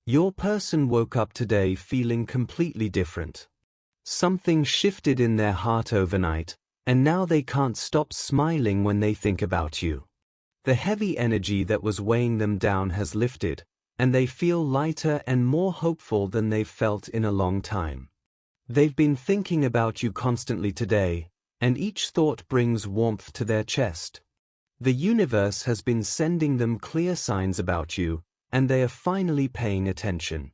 Your person woke up today feeling completely different. Something shifted in their heart overnight, and now they can't stop smiling when they think about you. The heavy energy that was weighing them down has lifted, and they feel lighter and more hopeful than they've felt in a long time. They've been thinking about you constantly today, and each thought brings warmth to their chest. The universe has been sending them clear signs about you, and they are finally paying attention.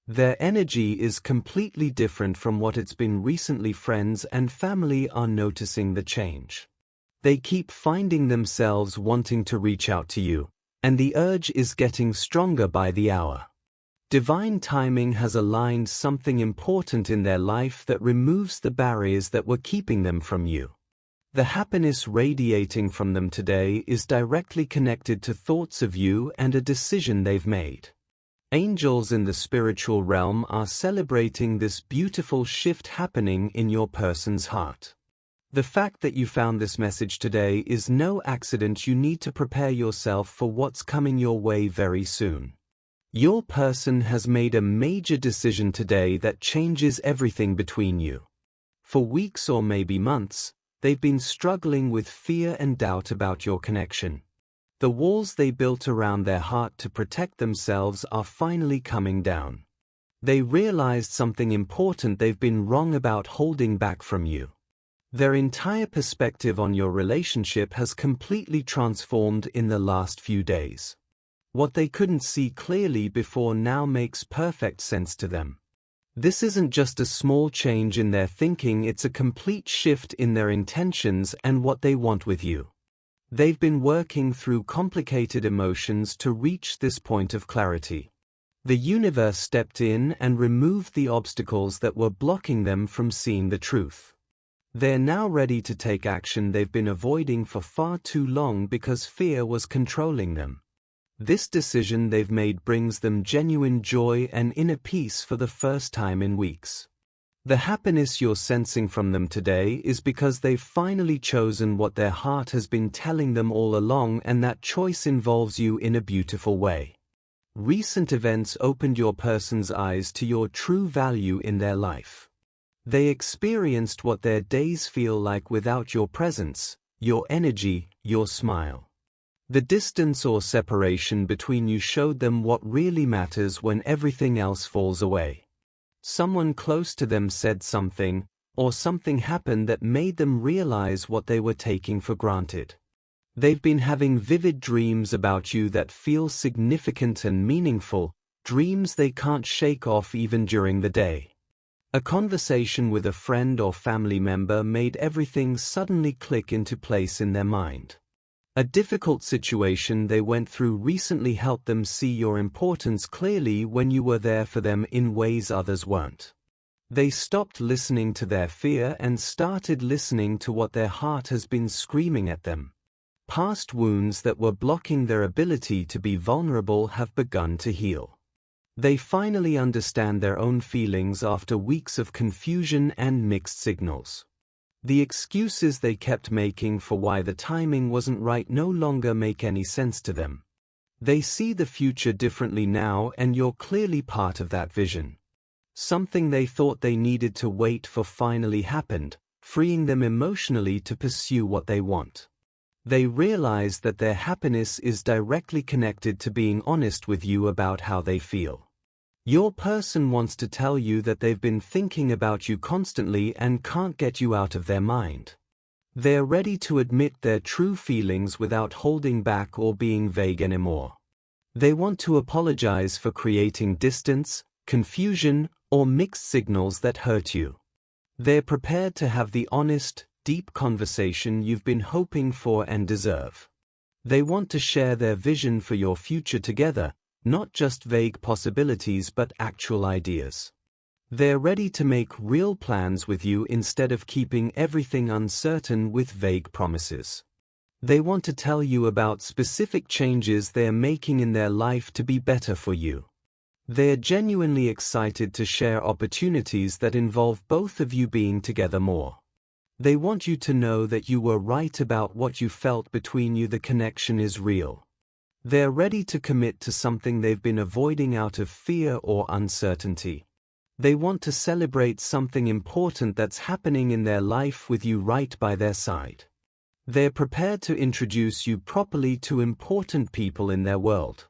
Their energy is completely different from what it's been recently. Friends and family are noticing the change. They keep finding themselves wanting to reach out to you, and the urge is getting stronger by the hour. Divine timing has aligned something important in their life that removes the barriers that were keeping them from you. The happiness radiating from them today is directly connected to thoughts of you and a decision they've made. Angels in the spiritual realm are celebrating this beautiful shift happening in your person's heart. The fact that you found this message today is no accident. You need to prepare yourself for what's coming your way very soon. Your person has made a major decision today that changes everything between you. For weeks or maybe months, they've been struggling with fear and doubt about your connection. The walls they built around their heart to protect themselves are finally coming down. They realized something important they've been wrong about holding back from you. Their entire perspective on your relationship has completely transformed in the last few days. What they couldn't see clearly before now makes perfect sense to them. This isn't just a small change in their thinking, it's a complete shift in their intentions and what they want with you. They've been working through complicated emotions to reach this point of clarity. The universe stepped in and removed the obstacles that were blocking them from seeing the truth. They're now ready to take action they've been avoiding for far too long because fear was controlling them. This decision they've made brings them genuine joy and inner peace for the first time in weeks. The happiness you're sensing from them today is because they've finally chosen what their heart has been telling them all along, and that choice involves you in a beautiful way. Recent events opened your person's eyes to your true value in their life. They experienced what their days feel like without your presence, your energy, your smile. The distance or separation between you showed them what really matters when everything else falls away. Someone close to them said something, or something happened that made them realize what they were taking for granted. They've been having vivid dreams about you that feel significant and meaningful, dreams they can't shake off even during the day. A conversation with a friend or family member made everything suddenly click into place in their mind. A difficult situation they went through recently helped them see your importance clearly when you were there for them in ways others weren't. They stopped listening to their fear and started listening to what their heart has been screaming at them. Past wounds that were blocking their ability to be vulnerable have begun to heal. They finally understand their own feelings after weeks of confusion and mixed signals. The excuses they kept making for why the timing wasn't right no longer make any sense to them. They see the future differently now, and you're clearly part of that vision. Something they thought they needed to wait for finally happened, freeing them emotionally to pursue what they want. They realize that their happiness is directly connected to being honest with you about how they feel. Your person wants to tell you that they've been thinking about you constantly and can't get you out of their mind. They're ready to admit their true feelings without holding back or being vague anymore. They want to apologize for creating distance, confusion, or mixed signals that hurt you. They're prepared to have the honest, deep conversation you've been hoping for and deserve. They want to share their vision for your future together, not just vague possibilities but actual ideas. They're ready to make real plans with you instead of keeping everything uncertain with vague promises. They want to tell you about specific changes they're making in their life to be better for you. They're genuinely excited to share opportunities that involve both of you being together more. They want you to know that you were right about what you felt between you. The connection is real. They're ready to commit to something they've been avoiding out of fear or uncertainty. They want to celebrate something important that's happening in their life with you right by their side. They're prepared to introduce you properly to important people in their world.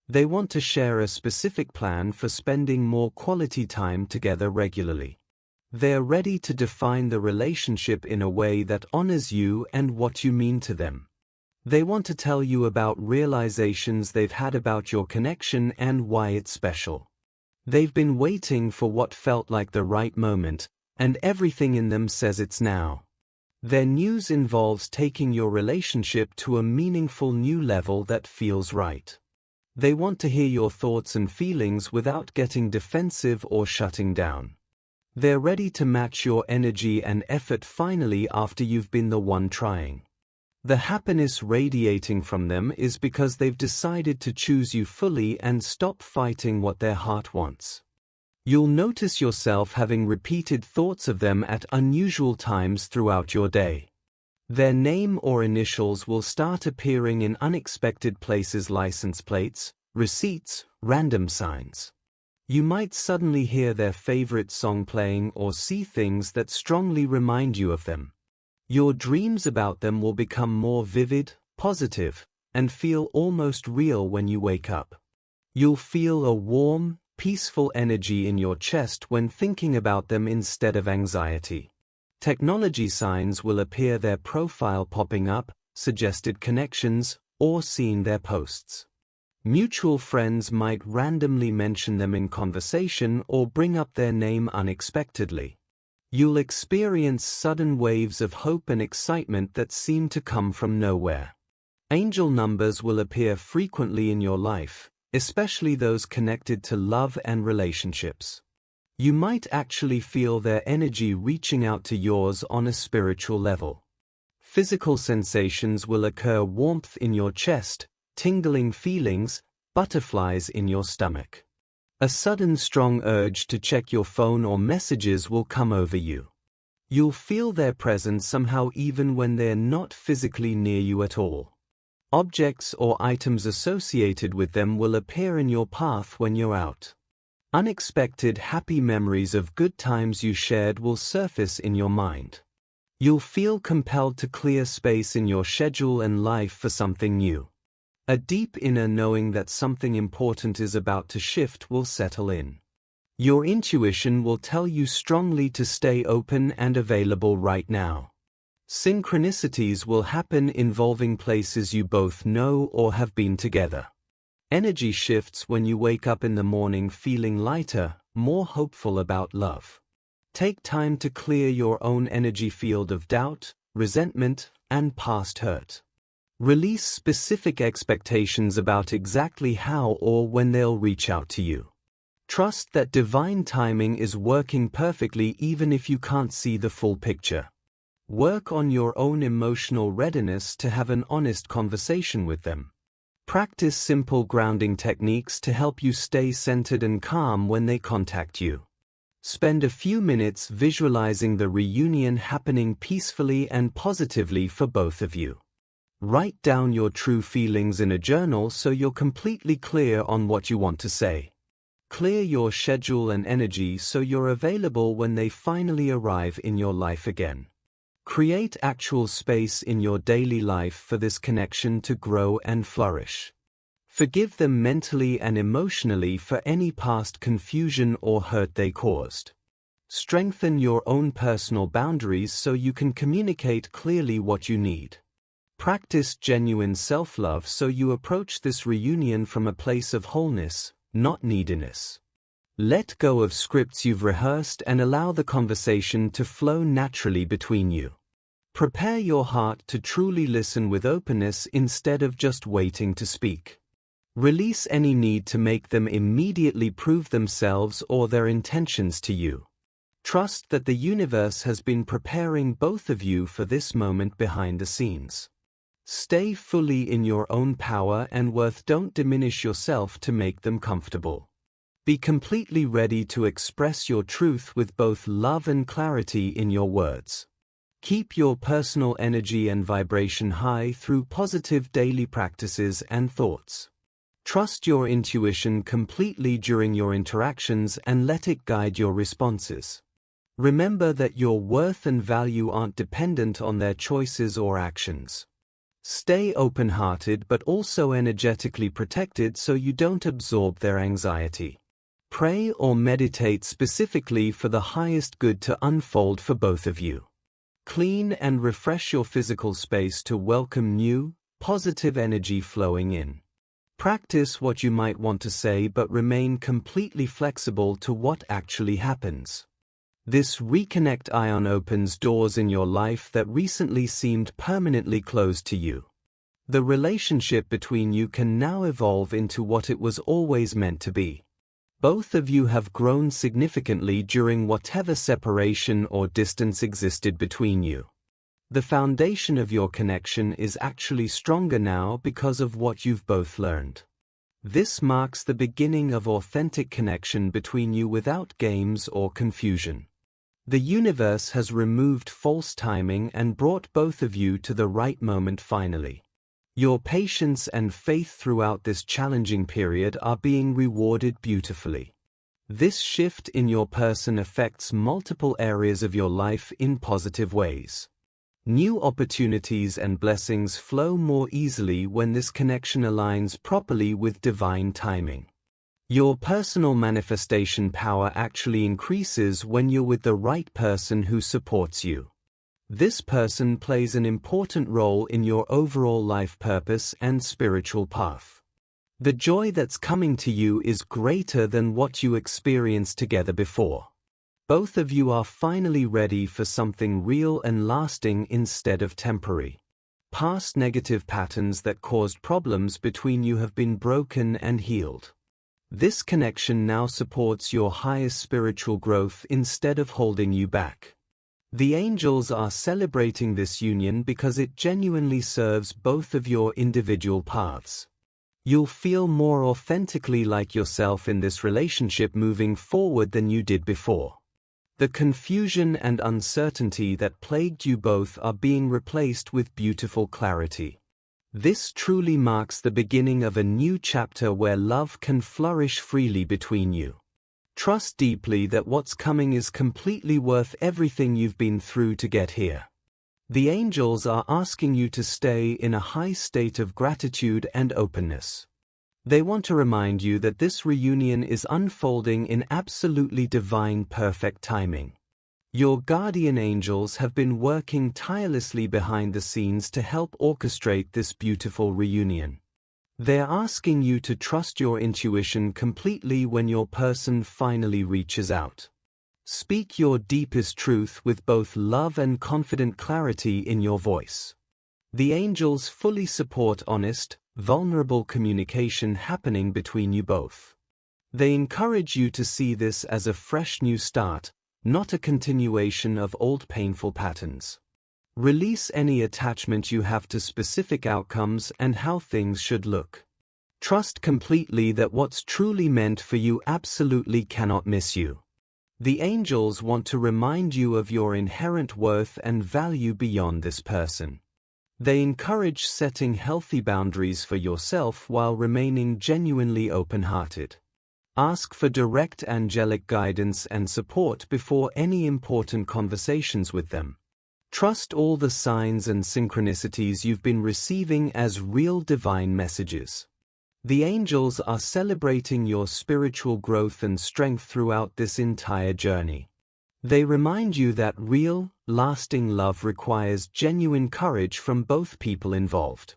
They want to share a specific plan for spending more quality time together regularly. They're ready to define the relationship in a way that honors you and what you mean to them. They want to tell you about realizations they've had about your connection and why it's special. They've been waiting for what felt like the right moment, and everything in them says it's now. Their news involves taking your relationship to a meaningful new level that feels right. They want to hear your thoughts and feelings without getting defensive or shutting down. They're ready to match your energy and effort finally after you've been the one trying. The happiness radiating from them is because they've decided to choose you fully and stop fighting what their heart wants. You'll notice yourself having repeated thoughts of them at unusual times throughout your day. Their name or initials will start appearing in unexpected places: license plates, receipts, random signs. You might suddenly hear their favorite song playing or see things that strongly remind you of them. Your dreams about them will become more vivid, positive, and feel almost real when you wake up. You'll feel a warm, peaceful energy in your chest when thinking about them instead of anxiety. Technology signs will appear: their profile popping up, suggested connections, or seeing their posts. Mutual friends might randomly mention them in conversation or bring up their name unexpectedly. You'll experience sudden waves of hope and excitement that seem to come from nowhere. Angel numbers will appear frequently in your life, especially those connected to love and relationships. You might actually feel their energy reaching out to yours on a spiritual level. Physical sensations will occur: warmth in your chest, tingling feelings, butterflies in your stomach. A sudden strong urge to check your phone or messages will come over you. You'll feel their presence somehow even when they're not physically near you at all. Objects or items associated with them will appear in your path when you're out. Unexpected happy memories of good times you shared will surface in your mind. You'll feel compelled to clear space in your schedule and life for something new. A deep inner knowing that something important is about to shift will settle in. Your intuition will tell you strongly to stay open and available right now. Synchronicities will happen involving places you both know or have been together. Energy shifts when you wake up in the morning feeling lighter, more hopeful about love. Take time to clear your own energy field of doubt, resentment, and past hurt. Release specific expectations about exactly how or when they'll reach out to you. Trust that divine timing is working perfectly even if you can't see the full picture. Work on your own emotional readiness to have an honest conversation with them. Practice simple grounding techniques to help you stay centered and calm when they contact you. Spend a few minutes visualizing the reunion happening peacefully and positively for both of you. Write down your true feelings in a journal so you're completely clear on what you want to say. Clear your schedule and energy so you're available when they finally arrive in your life again. Create actual space in your daily life for this connection to grow and flourish. Forgive them mentally and emotionally for any past confusion or hurt they caused. Strengthen your own personal boundaries so you can communicate clearly what you need. Practice genuine self-love so you approach this reunion from a place of wholeness, not neediness. Let go of scripts you've rehearsed and allow the conversation to flow naturally between you. Prepare your heart to truly listen with openness instead of just waiting to speak. Release any need to make them immediately prove themselves or their intentions to you. Trust that the universe has been preparing both of you for this moment behind the scenes. Stay fully in your own power and worth. Don't diminish yourself to make them comfortable. Be completely ready to express your truth with both love and clarity in your words. Keep your personal energy and vibration high through positive daily practices and thoughts. Trust your intuition completely during your interactions and let it guide your responses. Remember that your worth and value aren't dependent on their choices or actions. Stay open-hearted but also energetically protected so you don't absorb their anxiety. Pray or meditate specifically for the highest good to unfold for both of you. Clean and refresh your physical space to welcome new, positive energy flowing in. Practice what you might want to say but remain completely flexible to what actually happens. This reconnect ion opens doors in your life that recently seemed permanently closed to you. The relationship between you can now evolve into what it was always meant to be. Both of you have grown significantly during whatever separation or distance existed between you. The foundation of your connection is actually stronger now because of what you've both learned. This marks the beginning of authentic connection between you without games or confusion. The universe has removed false timing and brought both of you to the right moment finally. Your patience and faith throughout this challenging period are being rewarded beautifully. This shift in your person affects multiple areas of your life in positive ways. New opportunities and blessings flow more easily when this connection aligns properly with divine timing. Your personal manifestation power actually increases when you're with the right person who supports you. This person plays an important role in your overall life purpose and spiritual path. The joy that's coming to you is greater than what you experienced together before. Both of you are finally ready for something real and lasting instead of temporary. Past negative patterns that caused problems between you have been broken and healed. This connection now supports your highest spiritual growth instead of holding you back. The angels are celebrating this union because it genuinely serves both of your individual paths. You'll feel more authentically like yourself in this relationship moving forward than you did before. The confusion and uncertainty that plagued you both are being replaced with beautiful clarity. This truly marks the beginning of a new chapter where love can flourish freely between you. Trust deeply that what's coming is completely worth everything you've been through to get here. The angels are asking you to stay in a high state of gratitude and openness. They want to remind you that this reunion is unfolding in absolutely divine perfect timing. Your guardian angels have been working tirelessly behind the scenes to help orchestrate this beautiful reunion. They're asking you to trust your intuition completely when your person finally reaches out. Speak your deepest truth with both love and confident clarity in your voice. The angels fully support honest, vulnerable communication happening between you both. They encourage you to see this as a fresh new start, not a continuation of old painful patterns. Release any attachment you have to specific outcomes and how things should look. Trust completely that what's truly meant for you absolutely cannot miss you. The angels want to remind you of your inherent worth and value beyond this person. They encourage setting healthy boundaries for yourself while remaining genuinely open-hearted. Ask for direct angelic guidance and support before any important conversations with them. Trust all the signs and synchronicities you've been receiving as real divine messages. The angels are celebrating your spiritual growth and strength throughout this entire journey. They remind you that real, lasting love requires genuine courage from both people involved.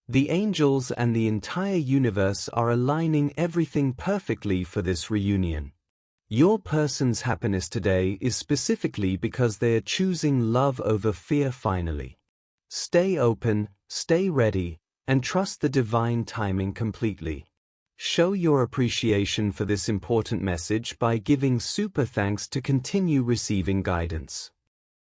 The angels and the entire universe are aligning everything perfectly for this reunion. Your person's happiness today is specifically because they are choosing love over fear finally. Stay open, stay ready, and trust the divine timing completely. Show your appreciation for this important message by giving super thanks to continue receiving guidance.